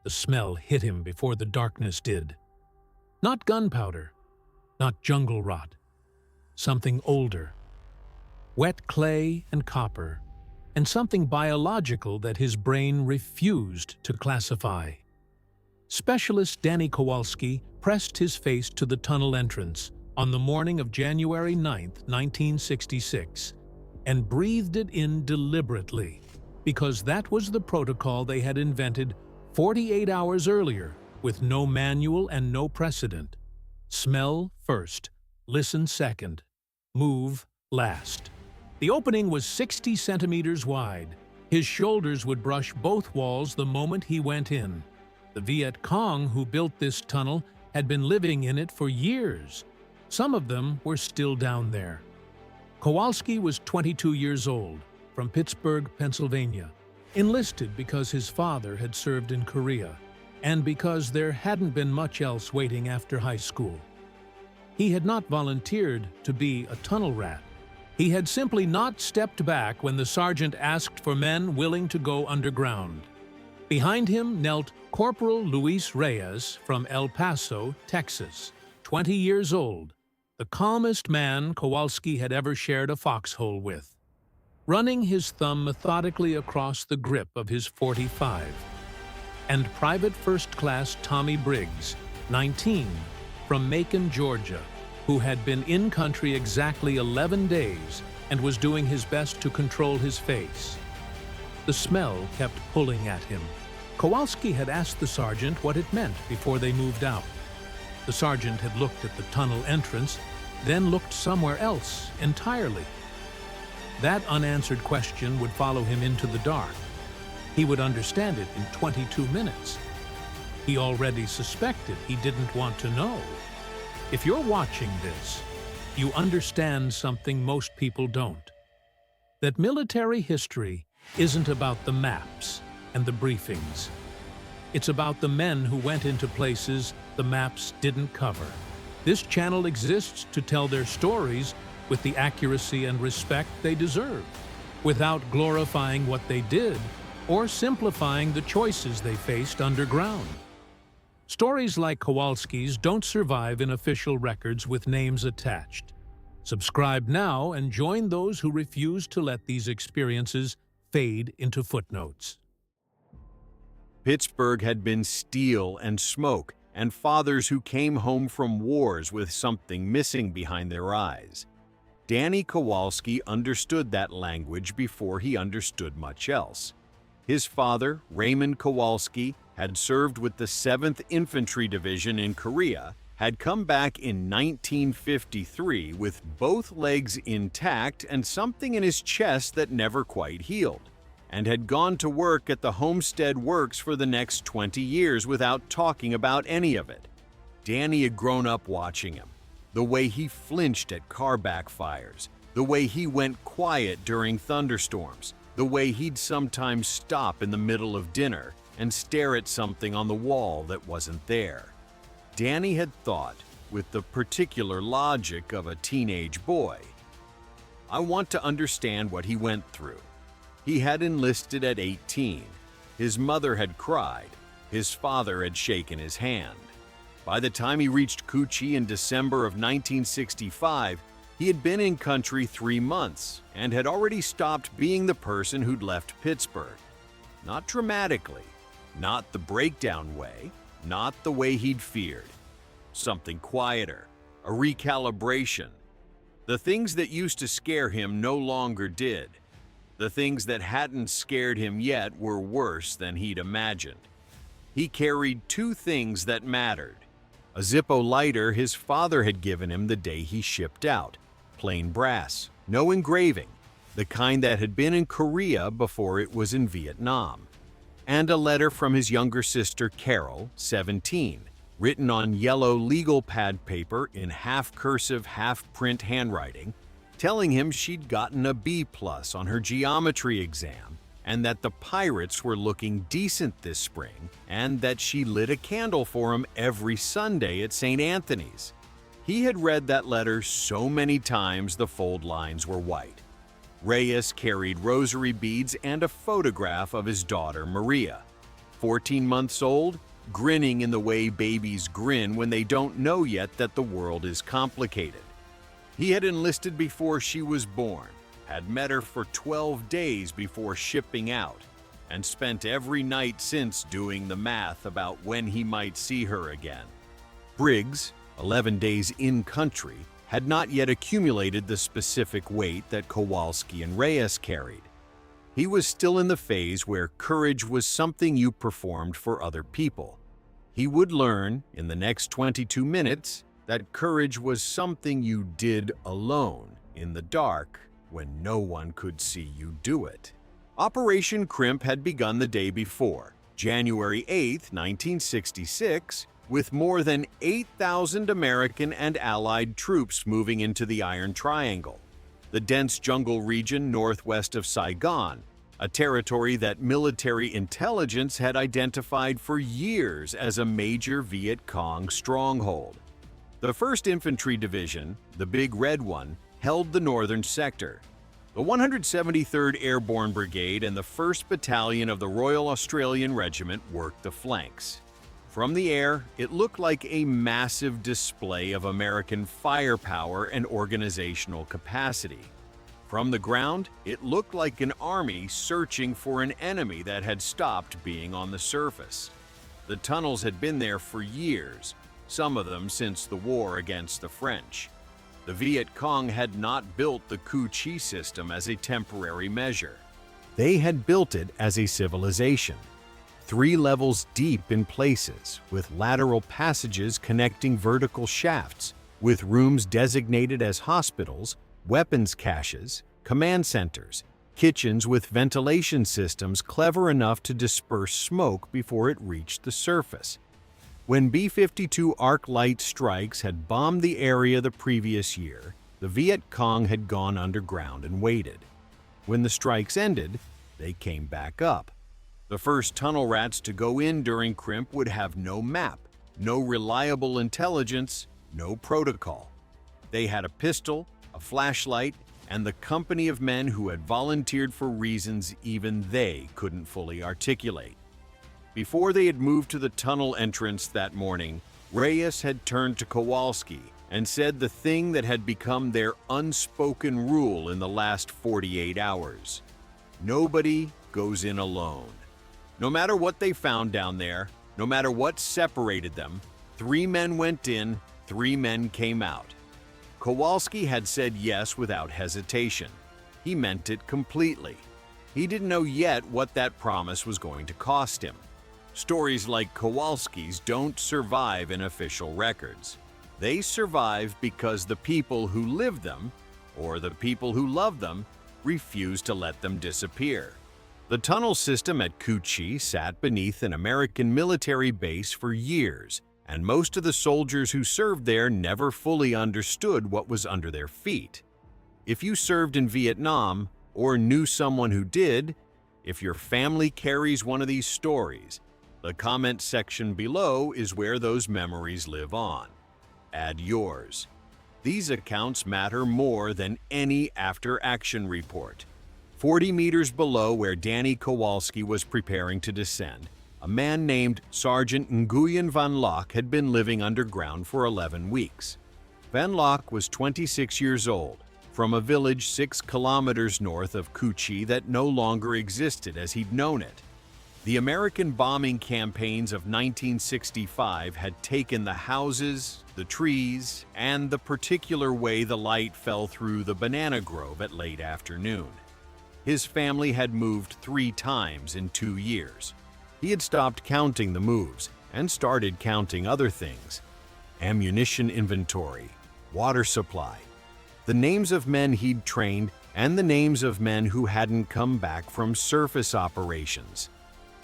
The smell hit him before the darkness did. Not gunpowder, not jungle rot. Something older. Wet clay and copper, and something biological that his brain refused to classify. Specialist Danny Kowalski pressed his face to the tunnel entrance on the morning of January 9, 1966, and breathed it in deliberately, because that was the protocol they had invented 48 hours earlier, with no manual and no precedent. Smell first, listen second, move last. The opening was 60 centimeters wide. His shoulders would brush both walls the moment he went in. The Viet Cong who built this tunnel had been living in it for years. Some of them were still down there. Kowalski was 22 years old, from Pittsburgh, Pennsylvania, enlisted because his father had served in Korea, and because there hadn't been much else waiting after high school. He had not volunteered to be a tunnel rat. He had simply not stepped back when the sergeant asked for men willing to go underground. Behind him knelt Corporal Luis Reyes from El Paso, Texas, 20 years old, the calmest man Kowalski had ever shared a foxhole with, running his thumb methodically across the grip of his .45. And Private First Class Tommy Briggs, 19, from Macon, Georgia, who had been in country exactly 11 days and was doing his best to control his face. The smell kept pulling at him. Kowalski had asked the sergeant what it meant before they moved out. The sergeant had looked at the tunnel entrance, then looked somewhere else entirely. That unanswered question would follow him into the dark. He would understand it in 22 minutes. He already suspected he didn't want to know. If you're watching this, you understand something most people don't. That military history isn't about the maps and the briefings. It's about the men who went into places the maps didn't cover. This channel exists to tell their stories with the accuracy and respect they deserve, without glorifying what they did or simplifying the choices they faced underground. Stories like Kowalski's don't survive in official records with names attached. Subscribe now and join those who refuse to let these experiences fade into footnotes. Pittsburgh had been steel and smoke, and fathers who came home from wars with something missing behind their eyes. Danny Kowalski understood that language before he understood much else. His father, Raymond Kowalski, had served with the 7th Infantry Division in Korea, had come back in 1953 with both legs intact and something in his chest that never quite healed, and had gone to work at the Homestead Works for the next 20 years without talking about any of it. Danny had grown up watching him, the way he flinched at car backfires, the way he went quiet during thunderstorms, the way he'd sometimes stop in the middle of dinner and stare at something on the wall that wasn't there. Danny had thought, with the particular logic of a teenage boy, I want to understand what he went through. He had enlisted at 18. His mother had cried. His father had shaken his hand. By the time he reached Coochie in December of 1965, he had been in country 3 months and had already stopped being the person who'd left Pittsburgh. Not dramatically, not the breakdown way, not the way he'd feared. Something quieter, a recalibration. The things that used to scare him no longer did. The things that hadn't scared him yet were worse than he'd imagined. He carried 2 things that mattered. A Zippo lighter his father had given him the day he shipped out. Plain brass, no engraving, the kind that had been in Korea before it was in Vietnam. And a letter from his younger sister Carol, 17, written on yellow legal pad paper in half-cursive, half-print handwriting, telling him she'd gotten a B+ on her geometry exam, and that the Pirates were looking decent this spring, and that she lit a candle for him every Sunday at St. Anthony's. He had read that letter so many times the fold lines were white. Reyes carried rosary beads and a photograph of his daughter Maria. 14 months old, grinning in the way babies grin when they don't know yet that the world is complicated. He had enlisted before she was born, had met her for 12 days before shipping out, and spent every night since doing the math about when he might see her again. Briggs, 11 days in country, had not yet accumulated the specific weight that Kowalski and Reyes carried. He was still in the phase where courage was something you performed for other people. He would learn, in the next 22 minutes, that courage was something you did alone, in the dark, when no one could see you do it. Operation Crimp had begun the day before, January 8, 1966, with more than 8,000 American and Allied troops moving into the Iron Triangle, the dense jungle region northwest of Saigon, a territory that military intelligence had identified for years as a major Viet Cong stronghold. The 1st Infantry Division, the Big Red One, held the northern sector. The 173rd Airborne Brigade and the 1st Battalion of the Royal Australian Regiment worked the flanks. From the air, it looked like a massive display of American firepower and organizational capacity. From the ground, it looked like an army searching for an enemy that had stopped being on the surface. The tunnels had been there for years, some of them since the war against the French. The Viet Cong had not built the Cu Chi system as a temporary measure. They had built it as a civilization. 3 levels deep in places, with lateral passages connecting vertical shafts, with rooms designated as hospitals, weapons caches, command centers, kitchens with ventilation systems clever enough to disperse smoke before it reached the surface. When B-52 arc light strikes had bombed the area the previous year, the Viet Cong had gone underground and waited. When the strikes ended, they came back up. The first tunnel rats to go in during Crimp would have no map, no reliable intelligence, no protocol. They had a pistol, a flashlight, and the company of men who had volunteered for reasons even they couldn't fully articulate. Before they had moved to the tunnel entrance that morning, Reyes had turned to Kowalski and said the thing that had become their unspoken rule in the last 48 hours. Nobody goes in alone. No matter what they found down there, no matter what separated them, 3 men went in, 3 men came out. Kowalski had said yes without hesitation. He meant it completely. He didn't know yet what that promise was going to cost him. Stories like Kowalski's don't survive in official records. They survive because the people who live them, or the people who love them, refuse to let them disappear. The tunnel system at Cu Chi sat beneath an American military base for years, and most of the soldiers who served there never fully understood what was under their feet. If you served in Vietnam, or knew someone who did, if your family carries one of these stories, the comment section below is where those memories live on. Add yours. These accounts matter more than any after-action report. 40 meters below where Danny Kowalski was preparing to descend, a man named Sergeant Nguyen Van Lock had been living underground for 11 weeks. Van Lock was 26 years old, from a village 6 kilometers north of Cu Chi that no longer existed as he'd known it. The American bombing campaigns of 1965 had taken the houses, the trees, and the particular way the light fell through the banana grove at late afternoon. His family had moved 3 times in 2 years. He had stopped counting the moves and started counting other things: ammunition inventory, water supply, the names of men he'd trained, and the names of men who hadn't come back from surface operations.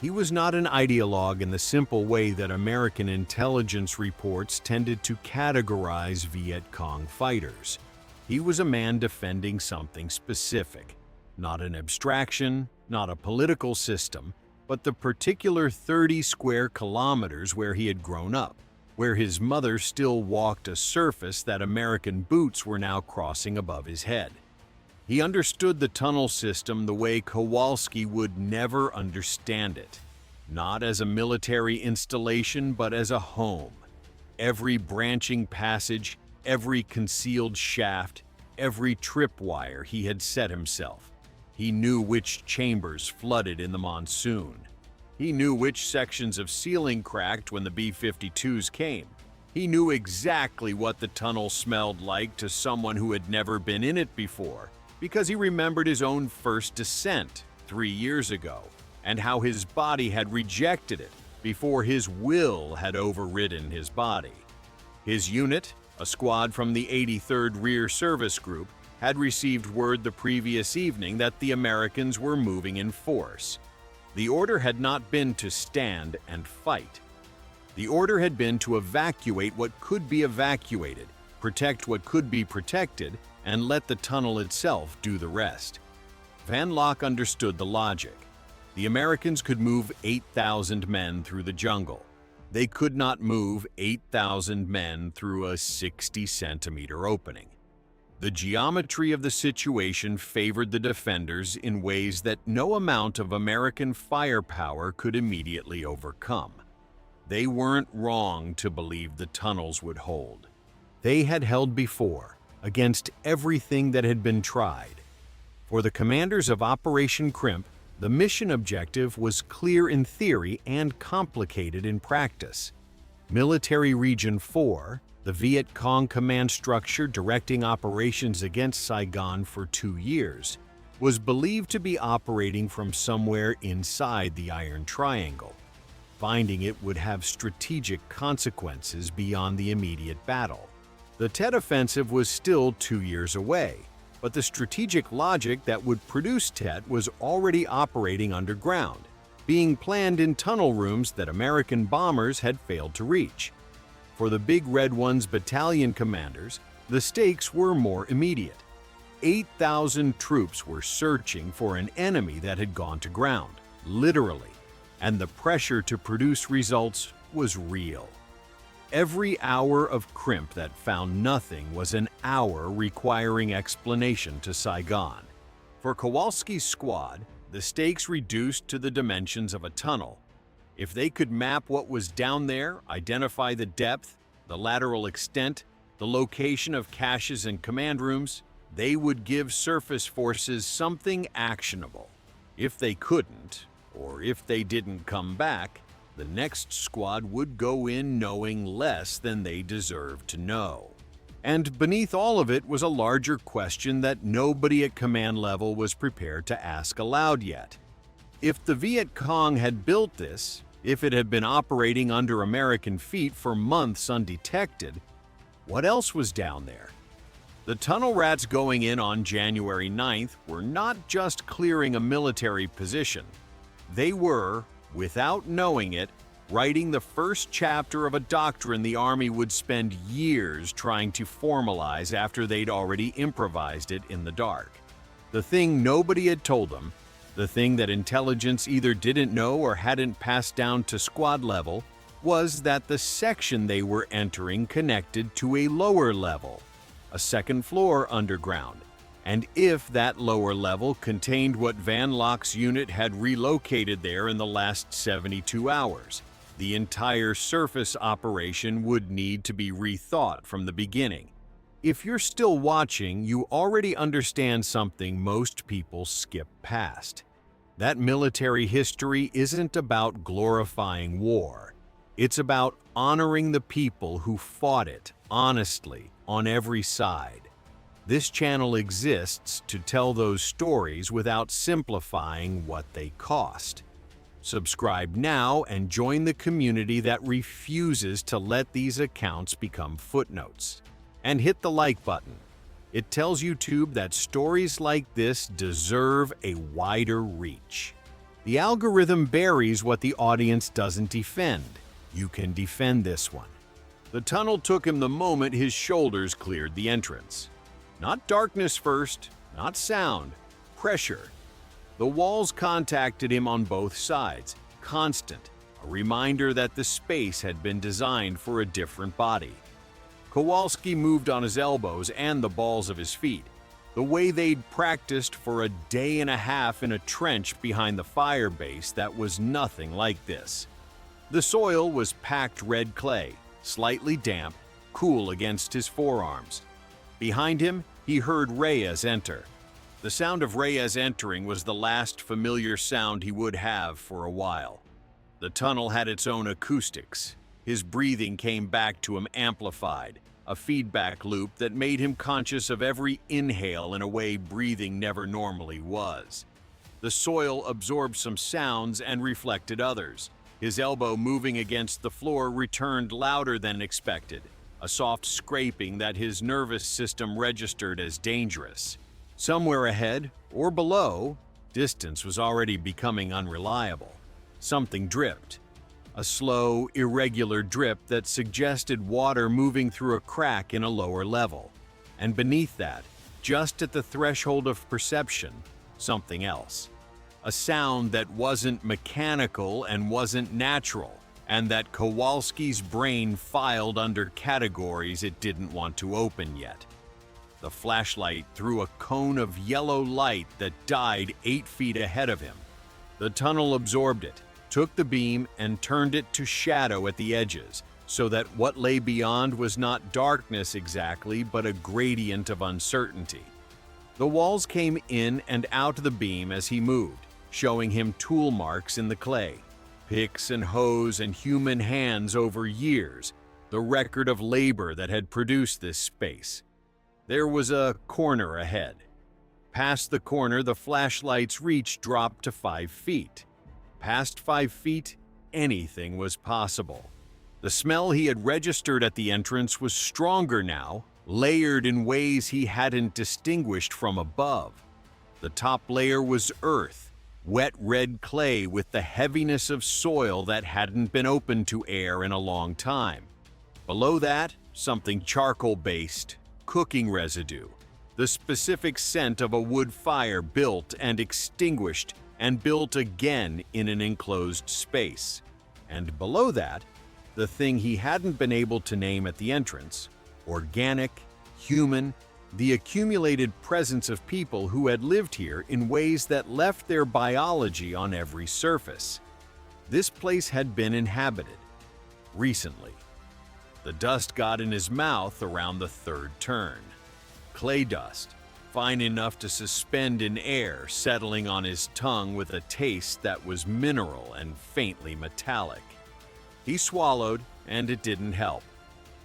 He was not an ideologue in the simple way that American intelligence reports tended to categorize Viet Cong fighters. He was a man defending something specific. Not an abstraction, not a political system, but the particular 30 square kilometers where he had grown up, where his mother still walked a surface that American boots were now crossing above his head. He understood the tunnel system the way Kowalski would never understand it. not as a military installation but as a home. Every branching passage, every concealed shaft, every tripwire he had set himself. He knew which chambers flooded in the monsoon. He knew which sections of ceiling cracked when the B-52s came. He knew exactly what the tunnel smelled like to someone who had never been in it before, because he remembered his own first descent 3 years ago, and how his body had rejected it before his will had overridden his body. His unit, a squad from the 83rd Rear Service Group, had received word the previous evening that the Americans were moving in force. The order had not been to stand and fight. The order had been to evacuate what could be evacuated, protect what could be protected, and let the tunnel itself do the rest. Van Locke understood the logic. The Americans could move 8,000 men through the jungle. They could not move 8,000 men through a 60-centimeter opening. The geometry of the situation favored the defenders in ways that no amount of American firepower could immediately overcome. They weren't wrong to believe the tunnels would hold. They had held before, against everything that had been tried. For the commanders of Operation Crimp, the mission objective was clear in theory and complicated in practice. Military Region 4, the Viet Cong command structure directing operations against Saigon for 2 years, was believed to be operating from somewhere inside the Iron Triangle. Finding it would have strategic consequences beyond the immediate battle. The Tet Offensive was still 2 years away, but the strategic logic that would produce Tet was already operating underground, being planned in tunnel rooms that American bombers had failed to reach. For the Big Red One's battalion commanders, the stakes were more immediate. 8,000 troops were searching for an enemy that had gone to ground, literally, and the pressure to produce results was real. Every hour of Crimp that found nothing was an hour requiring explanation to Saigon. For Kowalski's squad, the stakes reduced to the dimensions of a tunnel. If they could map what was down there, identify the depth, the lateral extent, the location of caches and command rooms, they would give surface forces something actionable. If they couldn't, or if they didn't come back, the next squad would go in knowing less than they deserved to know. And beneath all of it was a larger question that nobody at command level was prepared to ask aloud yet. If the Viet Cong had built this, if it had been operating under American feet for months undetected, what else was down there? The tunnel rats going in on January 9th were not just clearing a military position. They were, without knowing it, writing the first chapter of a doctrine the Army would spend years trying to formalize after they'd already improvised it in the dark. The thing nobody had told them, the thing that intelligence either didn't know or hadn't passed down to squad level, was that the section they were entering connected to a lower level, a second floor underground. And if that lower level contained what Van Locke's unit had relocated there in the last 72 hours, the entire surface operation would need to be rethought from the beginning. If you're still watching, you already understand something most people skip past. That military history isn't about glorifying war. It's about honoring the people who fought it honestly on every side. This channel exists to tell those stories without simplifying what they cost. Subscribe now and join the community that refuses to let these accounts become footnotes. And hit the like button. It tells YouTube that stories like this deserve a wider reach. The algorithm buries what the audience doesn't defend. You can defend this one. The tunnel took him the moment his shoulders cleared the entrance. Not darkness first, not sound, pressure. The walls contacted him on both sides, constant, a reminder that the space had been designed for a different body. Kowalski moved on his elbows and the balls of his feet. the way they'd practiced for a day and a half in a trench behind the fire base that was nothing like this. The soil was packed red clay, slightly damp, cool against his forearms. Behind him, he heard Reyes enter. The sound of Reyes entering was the last familiar sound he would have for a while. The tunnel had its own acoustics. His breathing came back to him amplified, a feedback loop that made him conscious of every inhale in a way breathing never normally was. The soil absorbed some sounds and reflected others. His elbow moving against the floor returned louder than expected, a soft scraping that his nervous system registered as dangerous. Somewhere ahead, or below, distance was already becoming unreliable. Something dripped. A slow, irregular drip that suggested water moving through a crack in a lower level. And beneath that, just at the threshold of perception, something else. A sound that wasn't mechanical and wasn't natural, and that Kowalski's brain filed under categories it didn't want to open yet. The flashlight threw a cone of yellow light that died 8 feet ahead of him. The tunnel absorbed it, took the beam and turned it to shadow at the edges, so that what lay beyond was not darkness exactly, but a gradient of uncertainty. The walls came in and out of the beam as he moved, showing him tool marks in the clay, picks and hoes and human hands over years, the record of labor that had produced this space. There was a corner ahead. Past the corner, the flashlight's reach dropped to 5 feet. Past 5 feet, anything was possible. The smell he had registered at the entrance was stronger now, layered in ways he hadn't distinguished from above. The top layer was earth, wet red clay with the heaviness of soil that hadn't been open to air in a long time. Below that, something charcoal-based, cooking residue, the specific scent of a wood fire built and extinguished and built again in an enclosed space. And below that, the thing he hadn't been able to name at the entrance, organic, human, the accumulated presence of people who had lived here in ways that left their biology on every surface. This place had been inhabited. Recently. The dust got in his mouth around the third turn. Clay dust, fine enough to suspend in air, settling on his tongue with a taste that was mineral and faintly metallic. He swallowed, and it didn't help.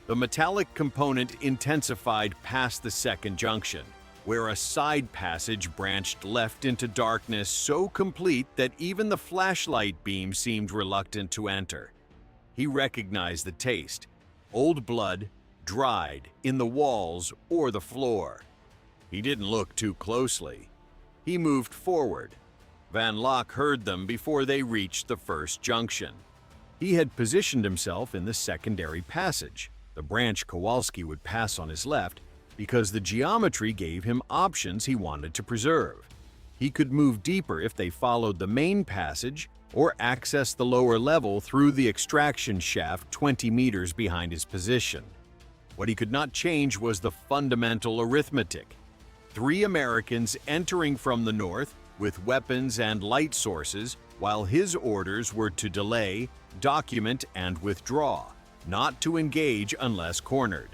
The metallic component intensified past the second junction, where a side passage branched left into darkness so complete that even the flashlight beam seemed reluctant to enter. He recognized the taste. Old blood, dried, in the walls or the floor. He didn't look too closely. He moved forward. Van Locke heard them before they reached the first junction. He had positioned himself in the secondary passage, the branch Kowalski would pass on his left, because the geometry gave him options he wanted to preserve. He could move deeper if they followed the main passage or access the lower level through the extraction shaft 20 meters behind his position. What he could not change was the fundamental arithmetic. 3 Americans entering from the north with weapons and light sources, while his orders were to delay, document, and withdraw, not to engage unless cornered.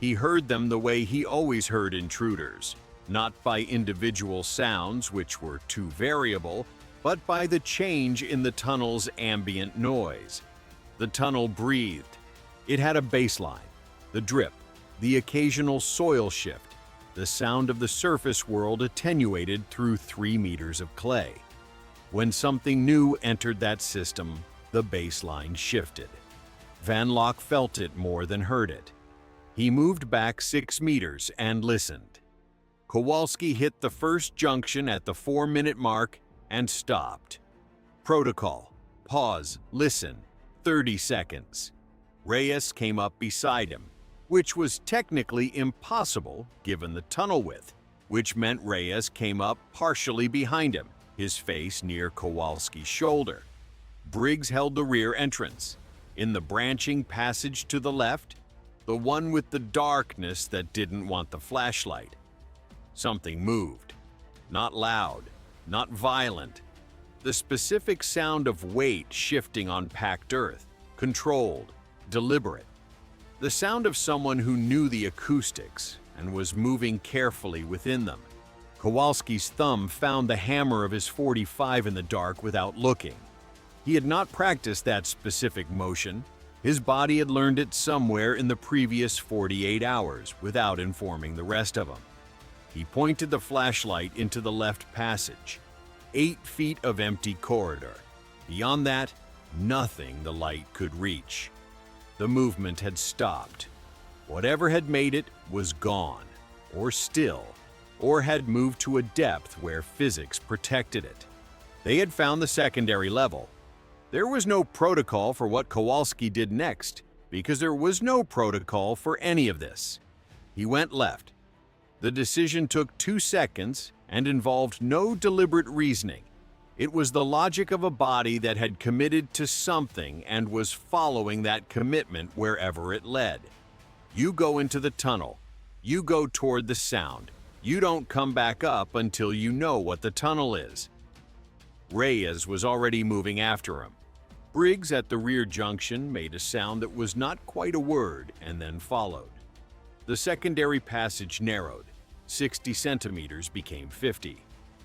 He heard them the way he always heard intruders, not by individual sounds which were too variable, but by the change in the tunnel's ambient noise. The tunnel breathed. It had a baseline, the drip, the occasional soil shift, the sound of the surface world attenuated through 3 meters of clay. When something new entered that system, the baseline shifted. Van Locke felt it more than heard it. He moved back 6 meters and listened. Kowalski hit the first junction at the 4-minute mark and stopped. Protocol. Pause. Listen. 30 seconds. Reyes came up beside him, which was technically impossible given the tunnel width, which meant Reyes came up partially behind him, his face near Kowalski's shoulder. Briggs held the rear entrance. In the branching passage to the left, the one with the darkness that didn't want the flashlight. Something moved. Not loud, not violent. The specific sound of weight shifting on packed earth, controlled, deliberate. The sound of someone who knew the acoustics and was moving carefully within them. Kowalski's thumb found the hammer of his .45 in the dark without looking. He had not practiced that specific motion. His body had learned it somewhere in the previous 48 hours without informing the rest of them. He pointed the flashlight into the left passage. 8 feet of empty corridor. Beyond that, nothing the light could reach. The movement had stopped. Whatever had made it was gone, or still, or had moved to a depth where physics protected it. They had found the secondary level. There was no protocol for what Kowalski did next, because there was no protocol for any of this. He went left. The decision took 2 seconds and involved no deliberate reasoning. It was the logic of a body that had committed to something and was following that commitment wherever it led. You go into the tunnel. You go toward the sound. You don't come back up until you know what the tunnel is. Reyes was already moving after him. Briggs at the rear junction made a sound that was not quite a word and then followed. The secondary passage narrowed. 60 centimeters became 50.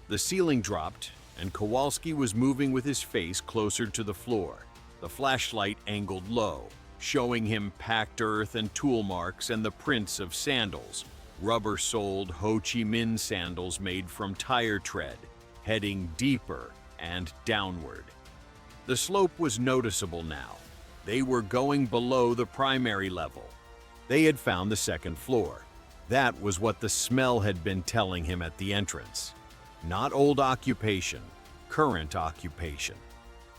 The ceiling dropped, and Kowalski was moving with his face closer to the floor, the flashlight angled low, showing him packed earth and tool marks and the prints of sandals, rubber-soled Ho Chi Minh sandals made from tire tread, heading deeper and downward. The slope was noticeable now. They were going below the primary level. They had found the second floor. That was what the smell had been telling him at the entrance. Not old occupation, current occupation.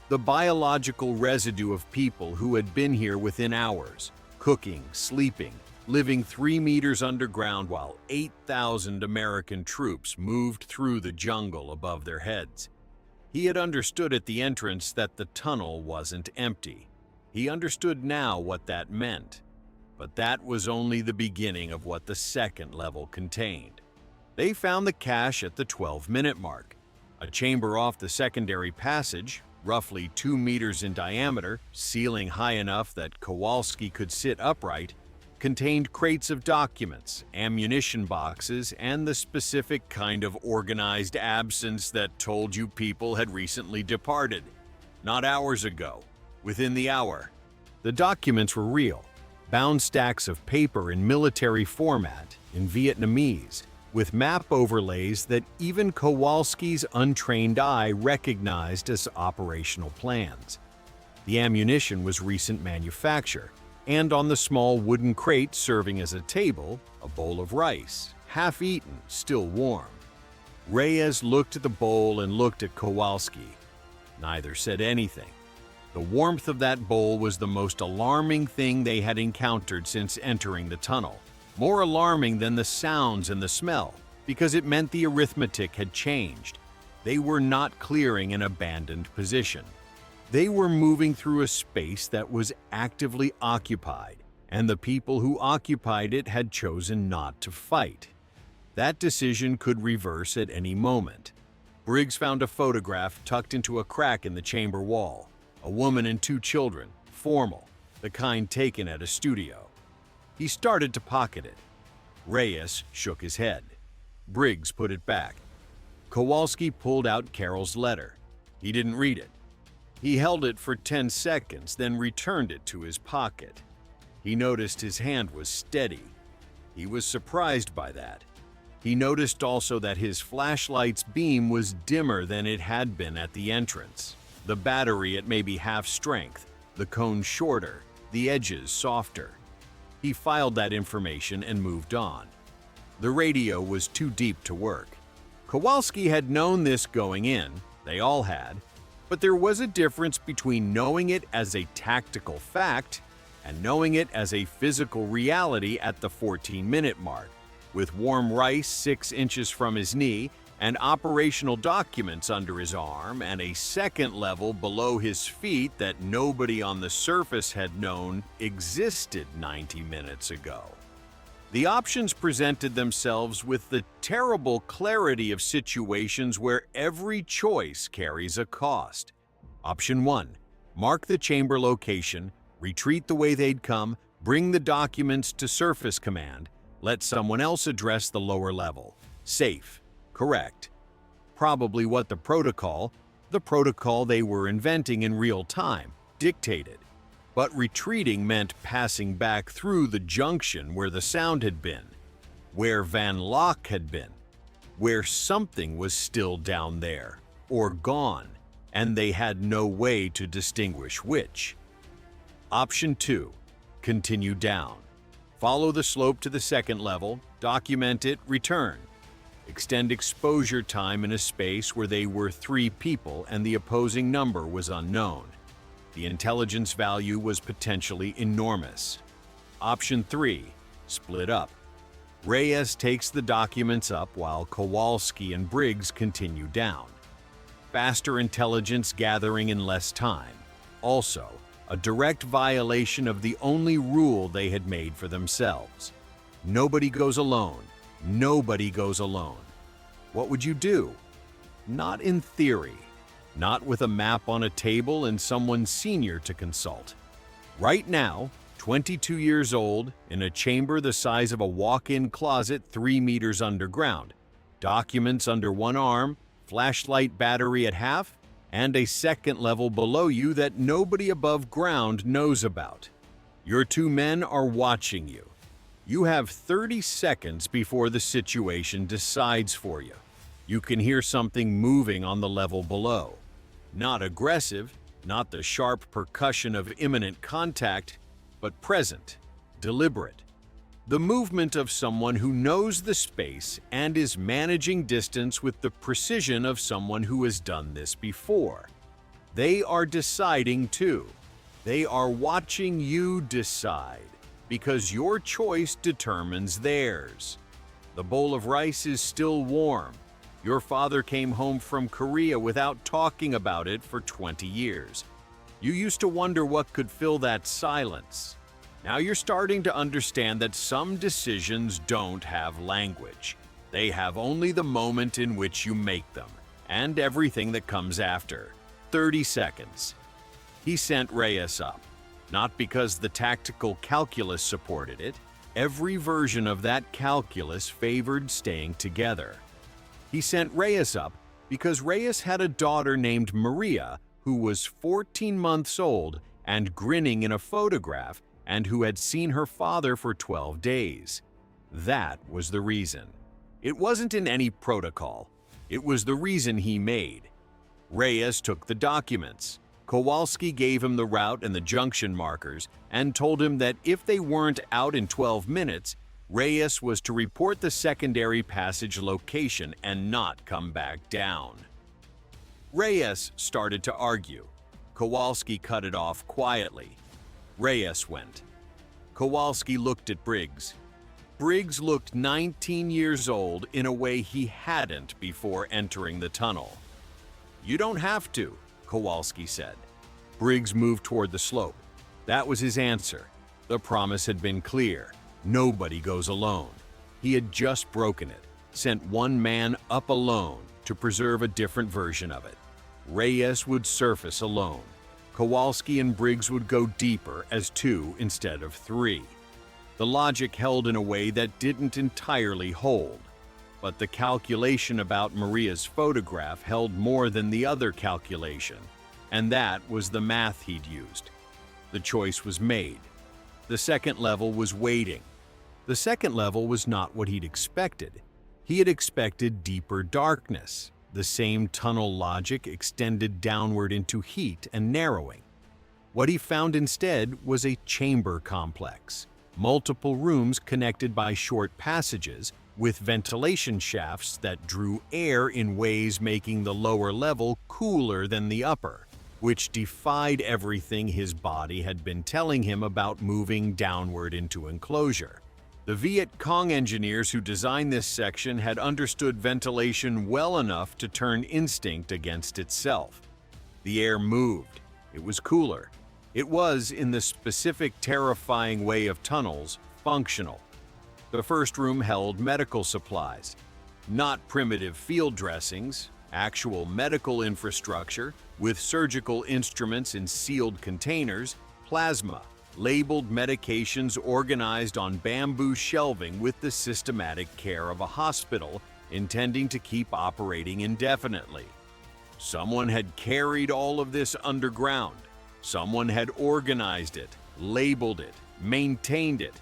The biological residue of people who had been here within hours, cooking, sleeping, living 3 meters underground while 8,000 American troops moved through the jungle above their heads. He had understood at the entrance that the tunnel wasn't empty. He understood now what that meant. But that was only the beginning of what the second level contained. They found the cache at the 12-minute mark. A chamber off the secondary passage, roughly 2 meters in diameter, ceiling high enough that Kowalski could sit upright, contained crates of documents, ammunition boxes, and the specific kind of organized absence that told you people had recently departed. Not hours ago, within the hour. The documents were real, bound stacks of paper in military format, in Vietnamese, with map overlays that even Kowalski's untrained eye recognized as operational plans. The ammunition was recent manufacture, and on the small wooden crate serving as a table, a bowl of rice, half-eaten, still warm. Reyes looked at the bowl and looked at Kowalski. Neither said anything. The warmth of that bowl was the most alarming thing they had encountered since entering the tunnel. More alarming than the sounds and the smell, because it meant the arithmetic had changed. They were not clearing an abandoned position. They were moving through a space that was actively occupied, and the people who occupied it had chosen not to fight. That decision could reverse at any moment. Briggs found a photograph tucked into a crack in the chamber wall. A woman and 2 children, formal, the kind taken at a studio. He started to pocket it. Reyes shook his head. Briggs put it back. Kowalski pulled out Carol's letter. He didn't read it. He held it for 10 seconds, then returned it to his pocket. He noticed his hand was steady. He was surprised by that. He noticed also that his flashlight's beam was dimmer than it had been at the entrance. The battery at maybe half strength, the cone shorter, the edges softer. He filed that information and moved on. The radio was too deep to work. Kowalski had known this going in, they all had, but there was a difference between knowing it as a tactical fact and knowing it as a physical reality at the 14-minute mark, with warm rice 6 inches from his knee and operational documents under his arm and a second level below his feet that nobody on the surface had known existed 90 minutes ago. The options presented themselves with the terrible clarity of situations where every choice carries a cost. Option 1. Mark the chamber location, retreat the way they'd come, bring the documents to Surface Command, let someone else address the lower level. Safe. Correct. Probably what the protocol they were inventing in real time, dictated. But retreating meant passing back through the junction where the sound had been, where Van Locke had been, where something was still down there, or gone, and they had no way to distinguish which. Option 2. Continue down. Follow the slope to the second level, document it, return. Extend exposure time in a space where they were 3 people and the opposing number was unknown. The intelligence value was potentially enormous. Option 3. Split up. Reyes takes the documents up while Kowalski and Briggs continue down. Faster intelligence gathering in less time. Also, a direct violation of the only rule they had made for themselves. Nobody goes alone. Nobody goes alone. What would you do? Not in theory. Not with a map on a table and someone senior to consult. Right now, 22 years old, in a chamber the size of a walk-in closet 3 meters underground, documents under one arm, flashlight battery at half, and a second level below you that nobody above ground knows about. Your 2 men are watching you. You have 30 seconds before the situation decides for you. You can hear something moving on the level below. Not aggressive, not the sharp percussion of imminent contact, but present, deliberate. The movement of someone who knows the space and is managing distance with the precision of someone who has done this before. They are deciding too. They are watching you decide, because your choice determines theirs. The bowl of rice is still warm. Your father came home from Korea without talking about it for 20 years. You used to wonder what could fill that silence. Now you're starting to understand that some decisions don't have language. They have only the moment in which you make them, and everything that comes after. 30 seconds. He sent Reyes up, not because the tactical calculus supported it. Every version of that calculus favored staying together. He sent Reyes up because Reyes had a daughter named Maria who was 14 months old and grinning in a photograph and who had seen her father for 12 days. That was the reason. It wasn't in any protocol. It was the reason he made. Reyes took the documents. Kowalski gave him the route and the junction markers and told him that if they weren't out in 12 minutes, Reyes was to report the secondary passage location and not come back down. Reyes started to argue. Kowalski cut it off quietly. Reyes went. Kowalski looked at Briggs. Briggs looked 19 years old in a way he hadn't before entering the tunnel. "You don't have to," Kowalski said. Briggs moved toward the slope. That was his answer. The promise had been clear. Nobody goes alone. He had just broken it, sent one man up alone to preserve a different version of it. Reyes would surface alone. Kowalski and Briggs would go deeper as 2 instead of 3. The logic held in a way that didn't entirely hold. But the calculation about Maria's photograph held more than the other calculation, and that was the math he'd used. The choice was made. The second level was waiting. The second level was not what he'd expected. He had expected deeper darkness. The same tunnel logic extended downward into heat and narrowing. What he found instead was a chamber complex. Multiple rooms connected by short passages with ventilation shafts that drew air in ways making the lower level cooler than the upper, which defied everything his body had been telling him about moving downward into enclosure. The Viet Cong engineers who designed this section had understood ventilation well enough to turn instinct against itself. The air moved. It was cooler. It was, in the specific terrifying way of tunnels, functional. The first room held medical supplies, not primitive field dressings, actual medical infrastructure with surgical instruments in sealed containers, plasma, labeled medications organized on bamboo shelving with the systematic care of a hospital intending to keep operating indefinitely. Someone had carried all of this underground. Someone had organized it, labeled it, maintained it.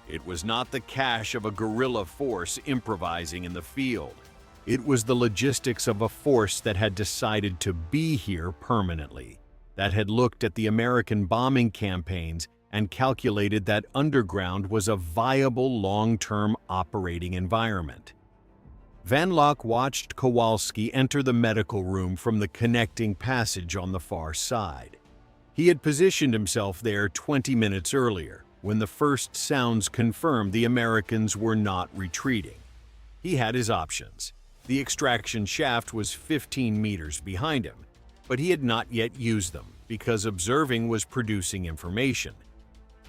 It was not the cache of a guerrilla force improvising in the field. It was the logistics of a force that had decided to be here permanently, that had looked at the American bombing campaigns and calculated that underground was a viable long-term operating environment. Van Locke watched Kowalski enter the medical room from the connecting passage on the far side. He had positioned himself there 20 minutes earlier, when the first sounds confirmed the Americans were not retreating. He had his options. The extraction shaft was 15 meters behind him, but he had not yet used them because observing was producing information.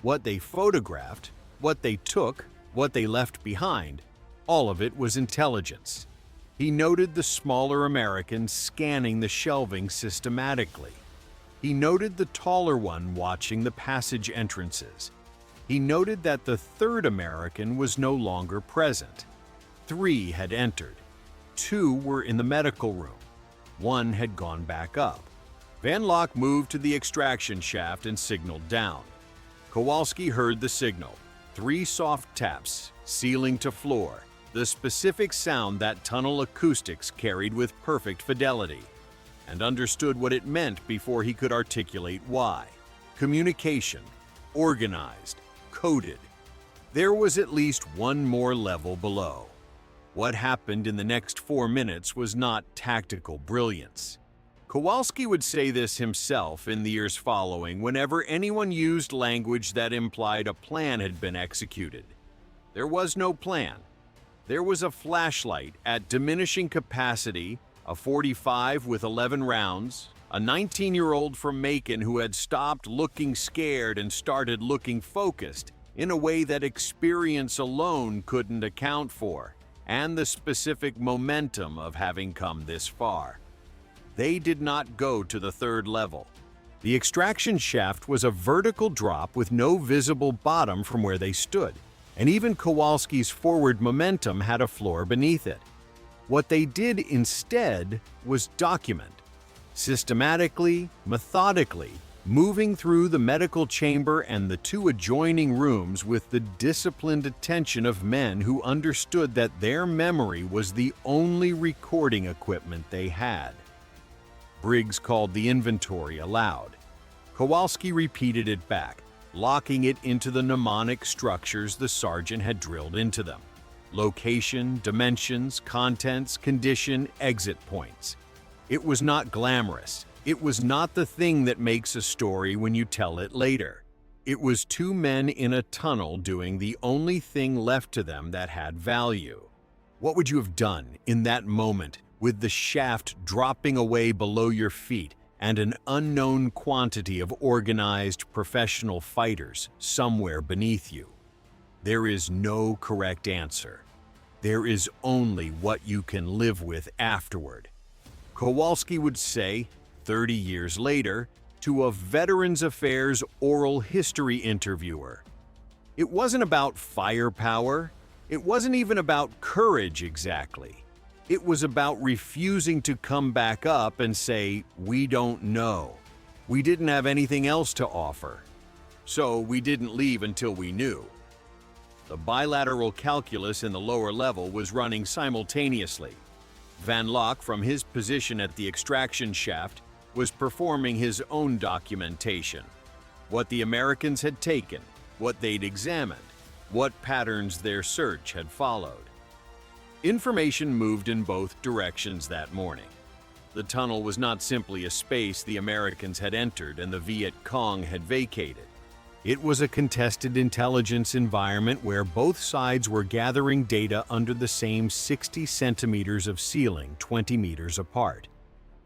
What they photographed, what they took, what they left behind, all of it was intelligence. He noted the smaller American scanning the shelving systematically. He noted the taller one watching the passage entrances. He noted that the third American was no longer present. 3 had entered. 2 were in the medical room. 1 had gone back up. Van Locke moved to the extraction shaft and signaled down. Kowalski heard the signal. 3 soft taps, ceiling to floor, the specific sound that tunnel acoustics carried with perfect fidelity, and understood what it meant before he could articulate why. Communication, organized, coded. There was at least one more level below. What happened in the next 4 minutes was not tactical brilliance. Kowalski would say this himself in the years following whenever anyone used language that implied a plan had been executed. There was no plan. There was a flashlight at diminishing capacity, a .45 with 11 rounds, a 19-year-old from Macon who had stopped looking scared and started looking focused in a way that experience alone couldn't account for, and the specific momentum of having come this far. They did not go to the third level. The extraction shaft was a vertical drop with no visible bottom from where they stood, and even Kowalski's forward momentum had a floor beneath it. What they did instead was document, systematically, methodically, moving through the medical chamber and the 2 adjoining rooms with the disciplined attention of men who understood that their memory was the only recording equipment they had. Briggs called the inventory aloud. Kowalski repeated it back, locking it into the mnemonic structures the sergeant had drilled into them. Location, dimensions, contents, condition, exit points. It was not glamorous. It was not the thing that makes a story when you tell it later. It was 2 men in a tunnel doing the only thing left to them that had value. What would you have done in that moment with the shaft dropping away below your feet and an unknown quantity of organized professional fighters somewhere beneath you? There is no correct answer. There is only what you can live with afterward. Kowalski would say, 30 years later, to a Veterans Affairs oral history interviewer, it wasn't about firepower. It wasn't even about courage exactly. It was about refusing to come back up and say, "We don't know. We didn't have anything else to offer. So we didn't leave until we knew." The bilateral calculus in the lower level was running simultaneously. Van Locke, from his position at the extraction shaft, was performing his own documentation. What the Americans had taken, what they'd examined, what patterns their search had followed. Information moved in both directions that morning. The tunnel was not simply a space the Americans had entered and the Viet Cong had vacated. It was a contested intelligence environment where both sides were gathering data under the same 60 centimeters of ceiling 20 meters apart.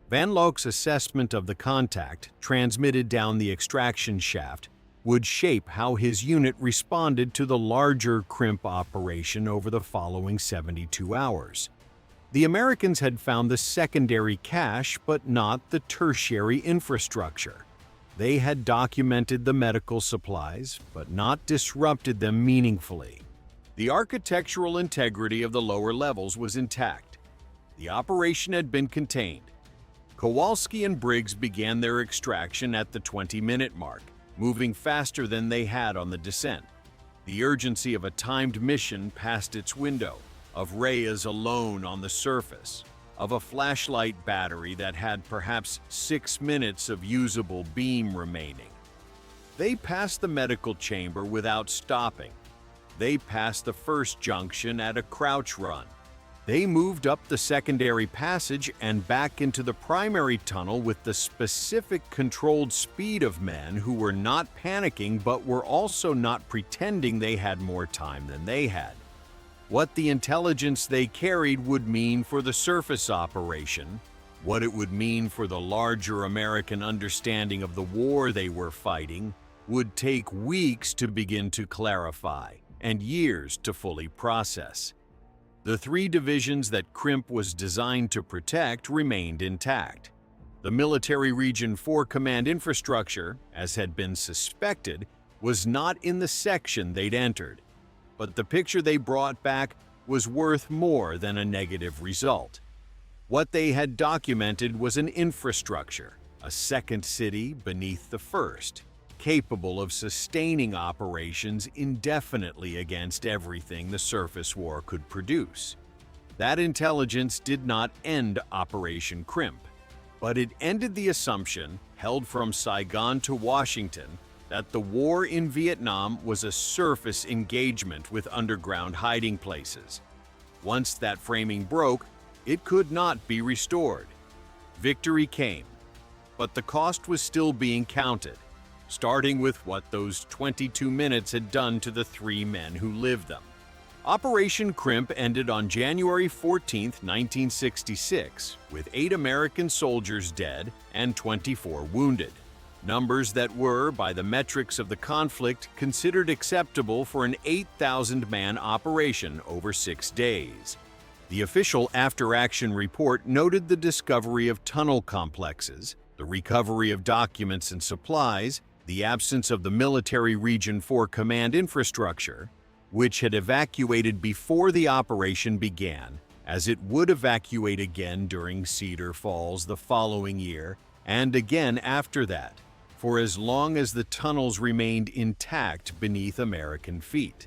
Van Locke's assessment of the contact, transmitted down the extraction shaft, would shape how his unit responded to the larger Crimp operation over the following 72 hours. The Americans had found the secondary cache, but not the tertiary infrastructure. They had documented the medical supplies, but not disrupted them meaningfully. The architectural integrity of the lower levels was intact. The operation had been contained. Kowalski and Briggs began their extraction at the 20-minute mark, moving faster than they had on the descent. The urgency of a timed mission passed its window, of Reyes alone on the surface, of a flashlight battery that had perhaps 6 minutes of usable beam remaining. They passed the medical chamber without stopping. They passed the first junction at a crouch run. They moved up the secondary passage and back into the primary tunnel with the specific controlled speed of men who were not panicking but were also not pretending they had more time than they had. What the intelligence they carried would mean for the surface operation, what it would mean for the larger American understanding of the war they were fighting, would take weeks to begin to clarify and years to fully process. The 3 divisions that Crimp was designed to protect remained intact. The Military Region 4 command infrastructure, as had been suspected, was not in the section they'd entered. But the picture they brought back was worth more than a negative result. What they had documented was an infrastructure, a second city beneath the first, capable of sustaining operations indefinitely against everything the surface war could produce. That intelligence did not end Operation Crimp, but it ended the assumption, held from Saigon to Washington, that the war in Vietnam was a surface engagement with underground hiding places. Once that framing broke, it could not be restored. Victory came, but the cost was still being counted, starting with what those 22 minutes had done to the 3 men who lived them. Operation Crimp ended on January 14, 1966, with 8 American soldiers dead and 24 wounded. Numbers that were, by the metrics of the conflict, considered acceptable for an 8,000-man operation over 6 days. The official after-action report noted the discovery of tunnel complexes, the recovery of documents and supplies, the absence of the Military Region 4 command infrastructure, which had evacuated before the operation began, as it would evacuate again during Cedar Falls the following year, and again after that, for as long as the tunnels remained intact beneath American feet.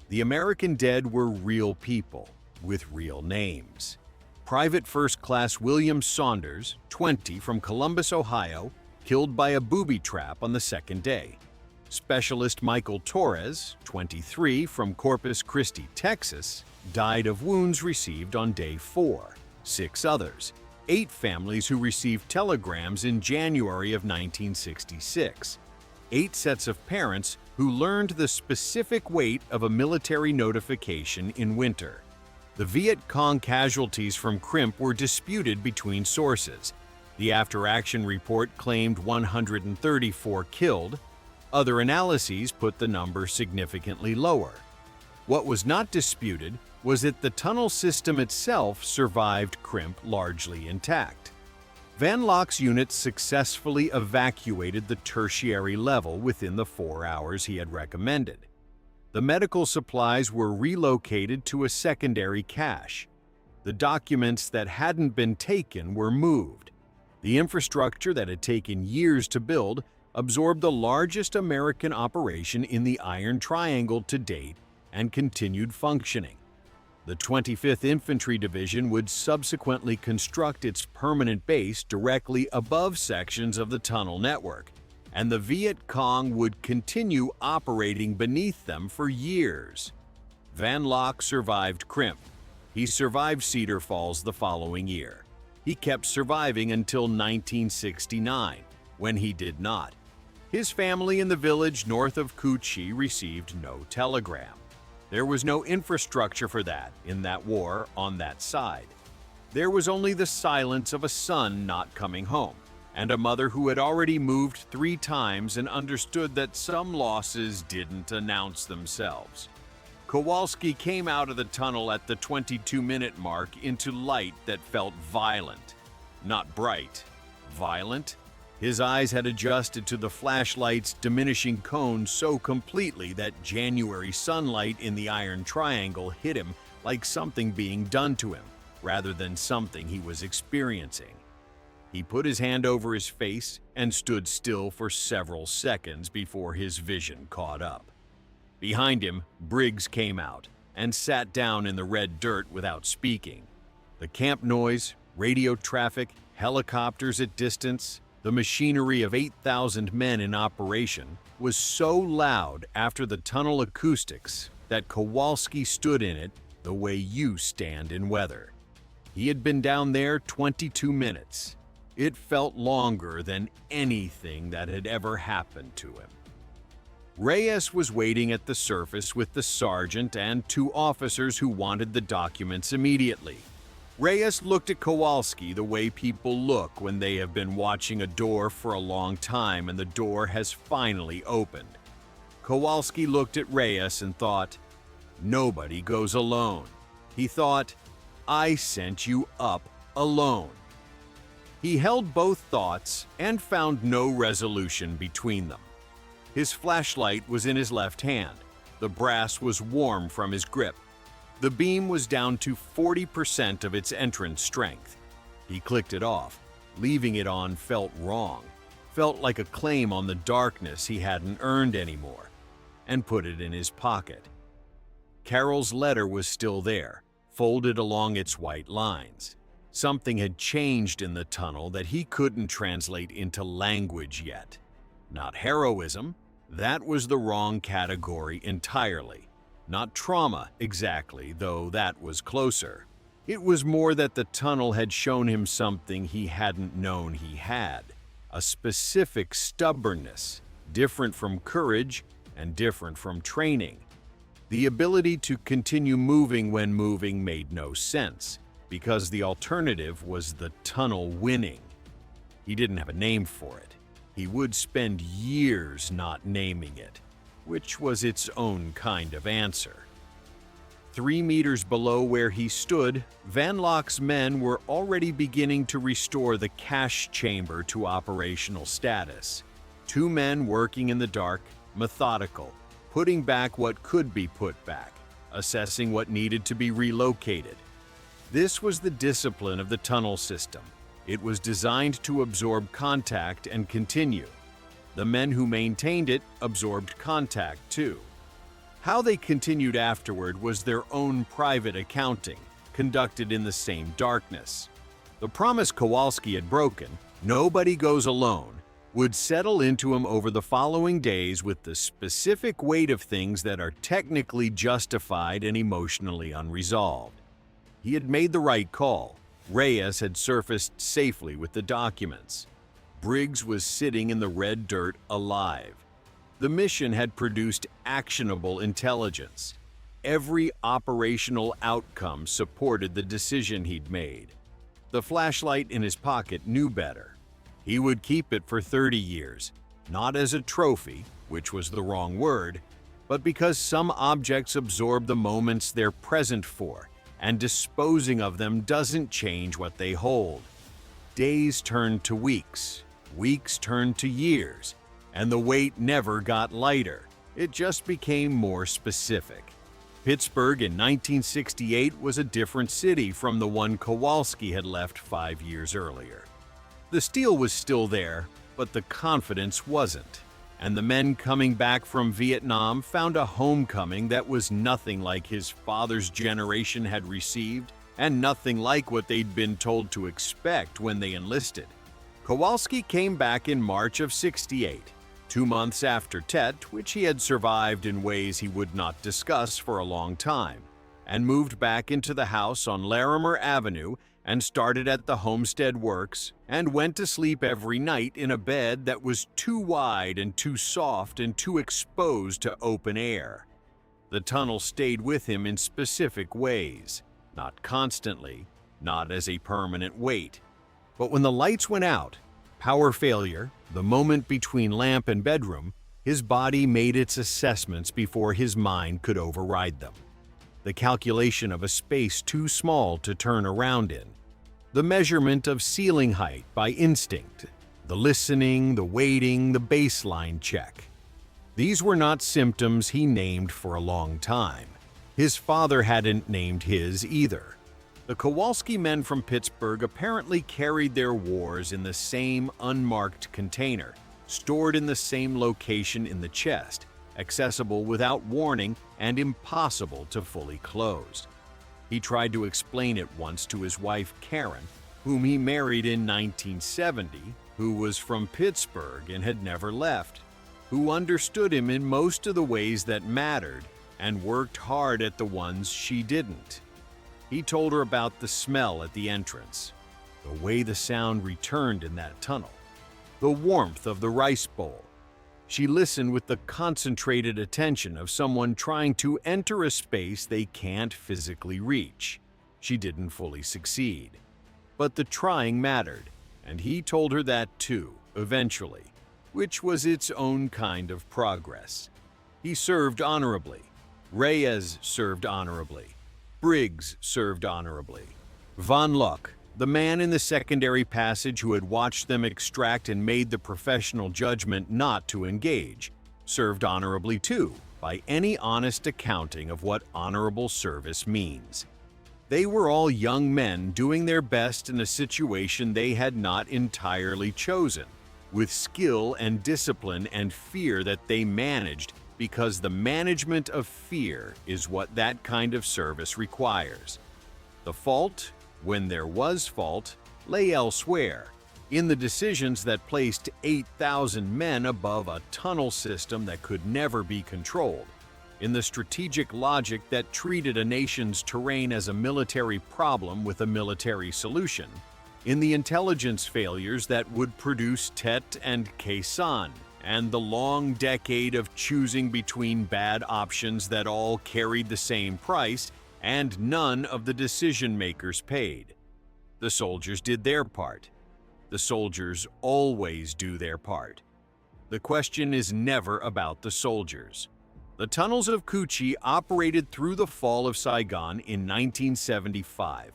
The American dead were real people, with real names. Private First Class William Saunders, 20, from Columbus, Ohio, killed by a booby trap on the second day. Specialist Michael Torres, 23, from Corpus Christi, Texas, died of wounds received on day 4. 6 others, 8 families who received telegrams in January of 1966. 8 sets of parents who learned the specific weight of a military notification in winter. The Viet Cong casualties from Crimp were disputed between sources. The after-action report claimed 134 killed. Other analyses put the number significantly lower. What was not disputed was that the tunnel system itself survived Crimp largely intact. Van Locke's units successfully evacuated the tertiary level within the 4 hours he had recommended. The medical supplies were relocated to a secondary cache. The documents that hadn't been taken were moved. The infrastructure that had taken years to build absorbed the largest American operation in the Iron Triangle to date and continued functioning. The 25th Infantry Division would subsequently construct its permanent base directly above sections of the tunnel network, and the Viet Cong would continue operating beneath them for years. Van Locke survived Crimp. He survived Cedar Falls the following year. He kept surviving until 1969, when he did not. His family in the village north of Cu Chi received no telegram. There was no infrastructure for that in that war on that side. There was only the silence of a son not coming home. and a mother who had already moved 3 times and understood that some losses didn't announce themselves. Kowalski came out of the tunnel at the 22-minute mark into light that felt violent. Not bright. Violent? His eyes had adjusted to the flashlight's diminishing cone so completely that January sunlight in the iron triangle hit him like something being done to him, rather than something he was experiencing. He put his hand over his face and stood still for several seconds before his vision caught up. Behind him, Briggs came out and sat down in the red dirt without speaking. The camp noise, radio traffic, helicopters at distance, the machinery of 8,000 men in operation was so loud after the tunnel acoustics that Kowalski stood in it the way you stand in weather. He had been down there 22 minutes. It felt longer than anything that had ever happened to him. Reyes was waiting at the surface with the sergeant and 2 officers who wanted the documents immediately. Reyes looked at Kowalski the way people look when they have been watching a door for a long time and the door has finally opened. Kowalski looked at Reyes and thought, "Nobody goes alone." He thought, "I sent you up alone." He held both thoughts and found no resolution between them. His flashlight was in his left hand. The brass was warm from his grip. The beam was down to 40% of its entrance strength. He clicked it off. Leaving it on felt wrong, felt like a claim on the darkness he hadn't earned anymore, and put it in his pocket. Carol's letter was still there, folded along its white lines. Something had changed in the tunnel that he couldn't translate into language yet. Not heroism, that was the wrong category entirely. Not trauma exactly, though that was closer. It was more that the tunnel had shown him something he hadn't known he had. A specific stubbornness, different from courage and different from training. The ability to continue moving when moving made no sense, because the alternative was the tunnel winning. He didn't have a name for it. He would spend years not naming it, which was its own kind of answer. 3 meters below where he stood, Van Lock's men were already beginning to restore the cash chamber to operational status. 2 men working in the dark, methodical, putting back what could be put back, assessing what needed to be relocated. This was the discipline of the tunnel system. It was designed to absorb contact and continue. The men who maintained it absorbed contact too. How they continued afterward was their own private accounting, conducted in the same darkness. The promise Kowalski had broken, "Nobody goes alone," would settle into him over the following days with the specific weight of things that are technically justified and emotionally unresolved. He had made the right call. Reyes had surfaced safely with the documents. Briggs was sitting in the red dirt alive. The mission had produced actionable intelligence. Every operational outcome supported the decision he'd made. The flashlight in his pocket knew better. He would keep it for 30 years, not as a trophy, which was the wrong word, but because some objects absorb the moments they're present for, and disposing of them doesn't change what they hold. Days turned to weeks, weeks turned to years, and the weight never got lighter. It just became more specific. Pittsburgh in 1968 was a different city from the one Kowalski had left 5 years earlier. The steel was still there, but the confidence wasn't. And the men coming back from Vietnam found a homecoming that was nothing like his father's generation had received, and nothing like what they'd been told to expect when they enlisted. Kowalski came back in March of '68, 2 months after Tet, which he had survived in ways he would not discuss for a long time, and moved back into the house on Larimer Avenue and started at the Homestead Works and went to sleep every night in a bed that was too wide and too soft and too exposed to open air. The tunnel stayed with him in specific ways, not constantly, not as a permanent weight. But when the lights went out, Power failure, the moment between lamp and bedroom, his body made its assessments before his mind could override them. The calculation of a space too small to turn around in, the measurement of ceiling height by instinct, the listening, the waiting, the baseline check. These were not symptoms he named for a long time. His father hadn't named his either. The Kowalski men from Pittsburgh apparently carried their wars in the same unmarked container, stored in the same location in the chest, accessible without warning and impossible to fully close. He tried to explain it once to his wife Karen, whom he married in 1970, who was from Pittsburgh and had never left, who understood him in most of the ways that mattered and worked hard at the ones she didn't. He told her about the smell at the entrance, the way the sound returned in that tunnel, the warmth of the rice bowl. She listened with the concentrated attention of someone trying to enter a space they can't physically reach. She didn't fully succeed. But the trying mattered, and he told her that too, eventually, which was its own kind of progress. He served honorably. Reyes served honorably. Briggs served honorably. Von Luck, the man in the secondary passage who had watched them extract and made the professional judgment not to engage, served honorably too, by any honest accounting of what honorable service means. They were all young men doing their best in a situation they had not entirely chosen, with skill and discipline and fear that they managed, because the management of fear is what that kind of service requires. The fault, when there was fault, lay elsewhere, in the decisions that placed 8,000 men above a tunnel system that could never be controlled, in the strategic logic that treated a nation's terrain as a military problem with a military solution, in the intelligence failures that would produce Tet and Khe Sanh, and the long decade of choosing between bad options that all carried the same price and none of the decision-makers paid. The soldiers did their part. The soldiers always do their part. The question is never about the soldiers. The tunnels of Cu Chi operated through the fall of Saigon in 1975.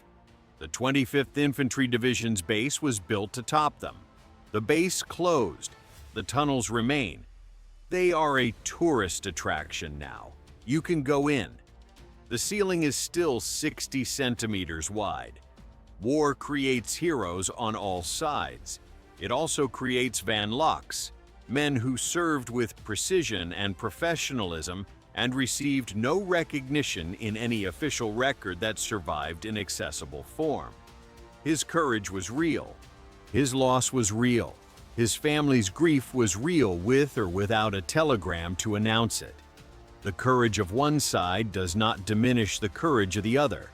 The 25th Infantry Division's base was built atop them. The base closed. The tunnels remain. They are a tourist attraction now. You can go in. The ceiling is still 60 centimeters wide. War creates heroes on all sides. It also creates Van Locks, men who served with precision and professionalism and received no recognition in any official record that survived in accessible form. His courage was real. His loss was real. His family's grief was real with or without a telegram to announce it. The courage of one side does not diminish the courage of the other.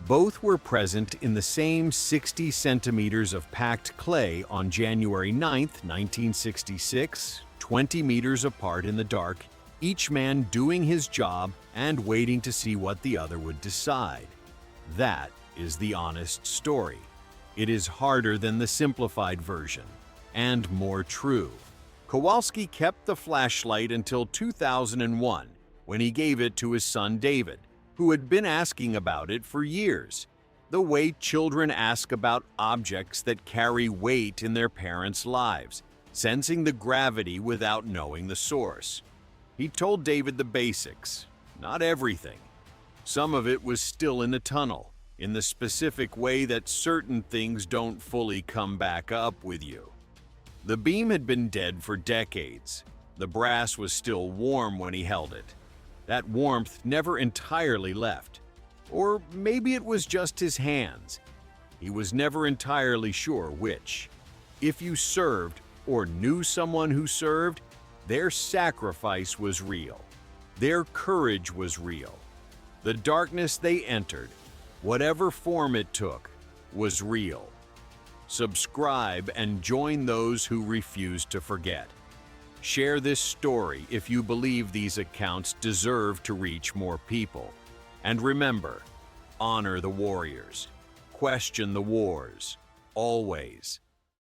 Both were present in the same 60 centimeters of packed clay on January 9, 1966, 20 meters apart in the dark, each man doing his job and waiting to see what the other would decide. That is the honest story. It is harder than the simplified version, and more true. Kowalski kept the flashlight until 2001, when he gave it to his son David, who had been asking about it for years, the way children ask about objects that carry weight in their parents' lives, sensing the gravity without knowing the source. He told David the basics, not everything. Some of it was still in the tunnel, in the specific way that certain things don't fully come back up with you. The beam had been dead for decades. The brass was still warm when he held it. That warmth never entirely left. Or maybe it was just his hands. He was never entirely sure which. If you served or knew someone who served, their sacrifice was real. Their courage was real. The darkness they entered, whatever form it took, was real. Subscribe and join those who refuse to forget. Share this story if you believe these accounts deserve to reach more people. And remember, honor the warriors. Question the wars. Always.